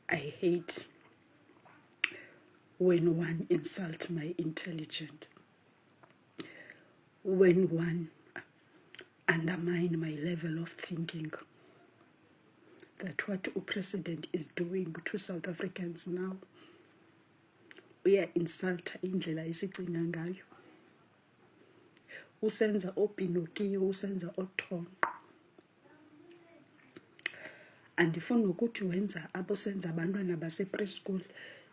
I hate when one insults my intelligence, when one undermine my level of thinking. That what the president is doing to South Africans now, uya-insulta indlela esicinga ngayo, usenza opinokiyo, usenza othonqo. Andifuni ukuthi wenza abosenza abantwana base-preschool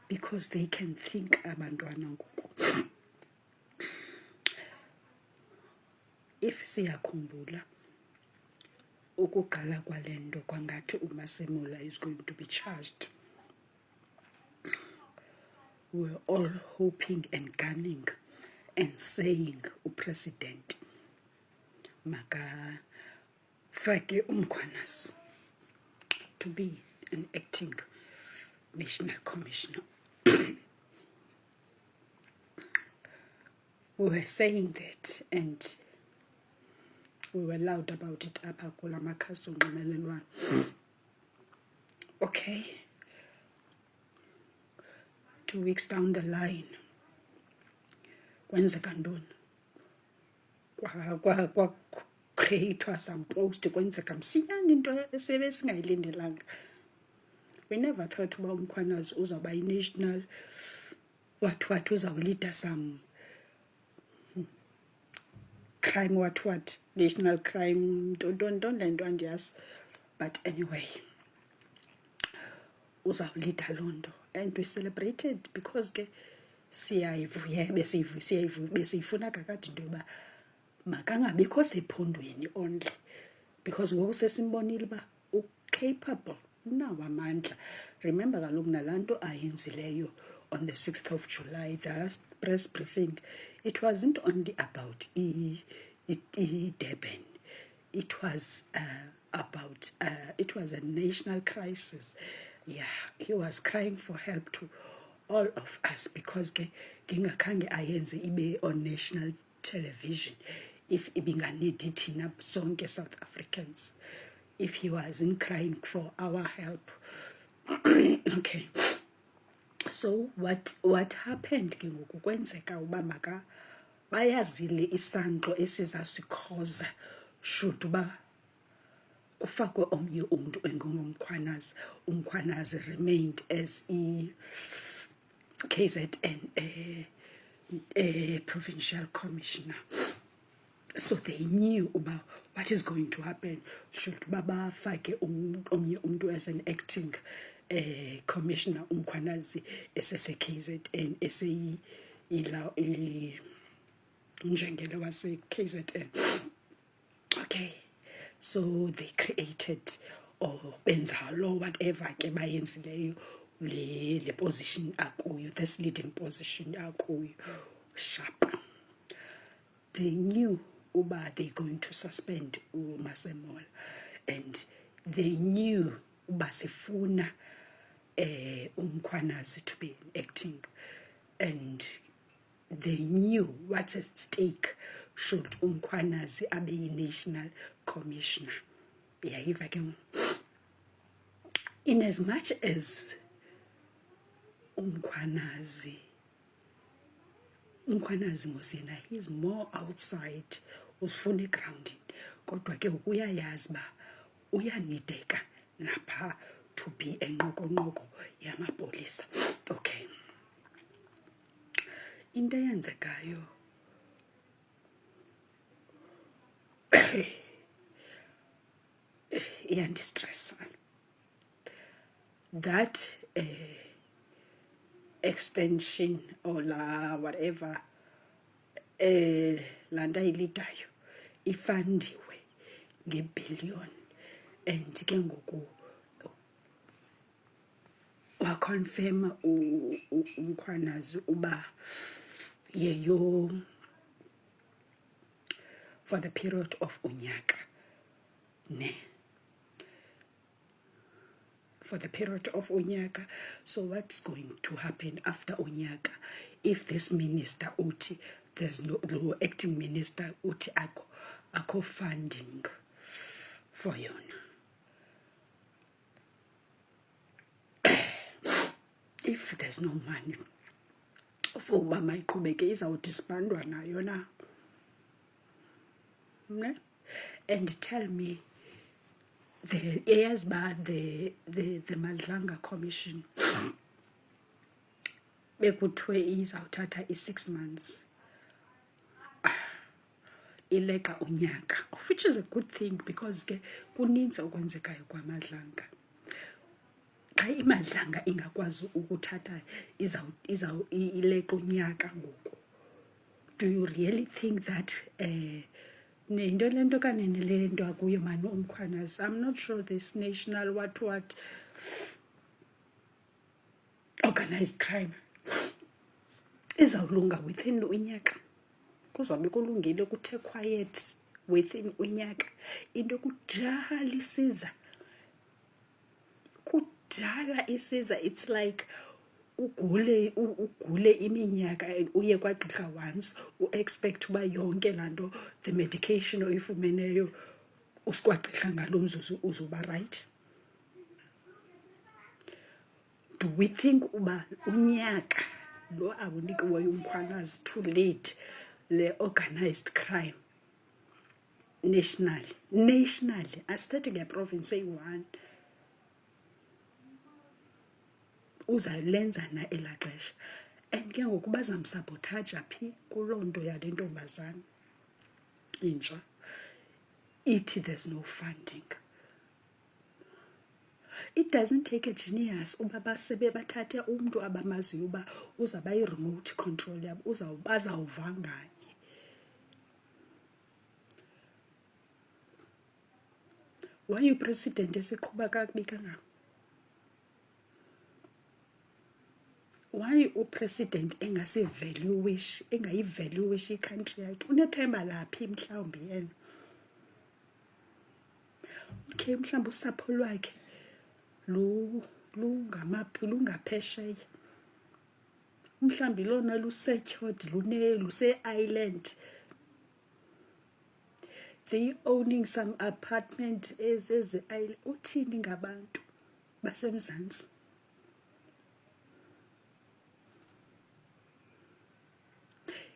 because they can think abantwana ngoku. If siyakhumbula ukuqala kwalento kwangathi uMasemola is going to be charged, we're all hoping and gunning and saying upresident maka fake uMkhwanazi to be an acting national commissioner. We were saying that and we were loud about it apha kula makhasi onxibelelwano. Okay, 2 weeks down the line, kwenzeka ntoni? Kwa create some post kwenzeka msinyane into esebe singayilindelanga. We never thought uba uMkhwanazi uzawuba i-national what uzawuleader some crime what national crime don't le nto andiyazi, but anyway uzawuleader loo nto and we celebrated because ke besiyifuna kakade into yoba makangabikho sephondweni only, because ngoku sesimbonile uba u-capable, unawo amandla. Remember kaloku nalaa nto ayenzileyo on the 6th of July, the press briefing, it wasn't only about Durban. It was about, it was a national crisis. Yeah, he was crying for help to all of us because ngingakhange ayenze ibe on national television if ibinganidi thina sonke South Africans, if he wasn't crying for our help. Okay, so what happened ke ngoku kwenzeka uba maka bayazile isangxo esizasikhoza should uba kufakwe omnye umntu engumkhwanazi. uMkhwanazi remained as KZN provincial commissioner. So they knew about what is going to happen should baba fake omnye umntu as an acting commissioner. uMkhwanazi esese KZN eseyi njengele wase KZN. Okay, so they created or benza lo whatever ke bayenzileyo le position akuyo, this leading position akuyo sharp. They knew uba they going to suspend uMasemola, and they knew uba sifuna uMkhwanazi to be acting, and they knew what's at stake should uMkhwanazi abe national commissioner. Yeah, if I can, in as much as uMkhwanazi ngosina, he's more outside, usifuna grounding, kodwa ke uyayazi ba uyanideka napha to be enqokonqoko yamapolisa. Okay, into eyenzekayo iyandistressa. That extension or la whatever landa ilidayo ifandiwe nge-billion, and ke ngoku wakonfirma uMkhwanazi uba yeyo for the period of unyaka ne, for the period of unyaka. So what's going to happen after unyaka if this minister uthi there's no acting minister uthi akho funding for yona? there's no money for uba mayiqhubeke, izawuthi sibandwa nayo na. And tell me, eyazi uba the Madlanga Commission bekuthiwe izawuthatha i-6 months ileqa unyaka, of which is a good thing because ke kuninzi okwenzekayo kwaMadlanga. Xa iMadlanga ingakwazi ukuthatha ileqa unyaka ngoku, do you really think that nento lento kanene le nto akuyo mani uMkhwanazi, I'm not sure this national what organized crime izawulunga within unyaka? Kuzawube kulungile kuthe quiet within unyaka? Into kudala isiza, it's like ugule iminyaka uye kwagqirha once expect uba yonke laa nto, the medication oyifumeneyo usikwagqirha ngalo mzuzu uzuba right. Do we think uba unyaka lo awunikiweyo uMkhwanazi to lead le organized crime nationally, asithethe ngeprovince eyi-1, uzalenza na elaa xesha? And ke ngoku bazamsabotaja phi kuloo nto yale ntombazana intsha ithi there's no funding. It doesn't take a genius uba bathathe umntu abamaziyo uba uzawuba yi-remote control yabo, bazawuva ngaye. Why upresident esiqhuba kakubi kangako? Why upresident engayivaluish i-country yakhe? Unethemba laphi mhlawumbi yena? Okay, mhlawumbi usapho lwakhe lungaphesheya, mhlawumbi lona lusecured, luse-island, they owning some apartment ezi-island. Uthini ngabantu baseMzantsi?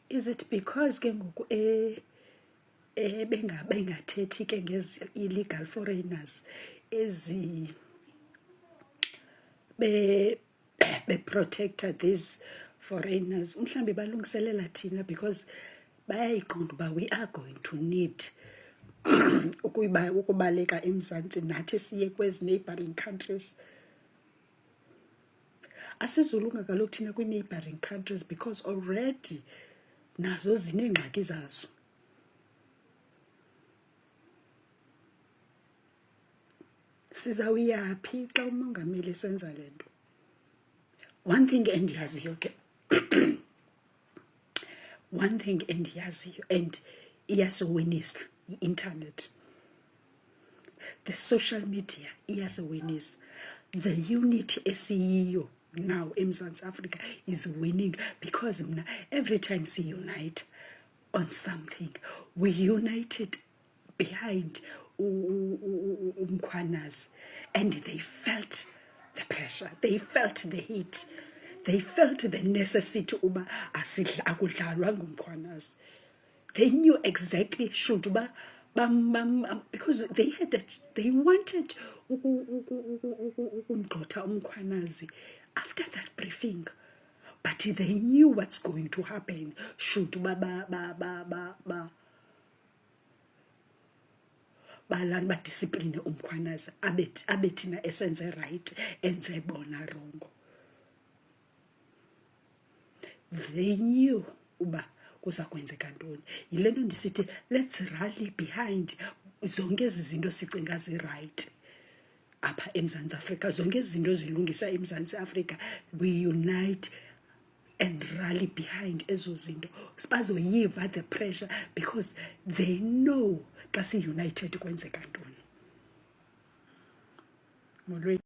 Is it because ke ngoku bengathethi ke ngezi illegal foreigners be-protector these foreigners? Mhlawumbi balungiselela thina because bayayiqonda uba we are going to need ukubaleka eMzantsi nathi siye kwezi neighboring countries. Asizulunga kaloku thina kwi-neighboring countries because already nazo zineengxaki zazo. Sizawuyaphi xa umongameli senza le nto? One thing endiyaziyo ke and iyasiwinisa i-internet, the social media iyasiwinisa, the unity esiyiyo now eMzantsi Africa is winning because mna every time we unite on something, we united behind uMkhwanazi, and they felt the pressure, they felt the heat, they felt the necessity uba akudlalwa nguMkhwanazi. They knew exactly should uba because they wanted ukumgxotha uMkhwanazi after that briefing, but they knew what's going to happen should badiscipline uMkhwanazi abe thina esenze right enze bona wrong. They knew uba kuza kwenzeka ntoni. Yile nto ndisithi let's rally behind zonke ezi zinto sicinga zi-right apha eMzantsi Afrika, zonke ezi zinto zilungisa eMzantsi Afrika, we unite and rally behind ezo zinto bazoyiva the pressure because they know xa si-united kwenzeka ntoni. Molweni.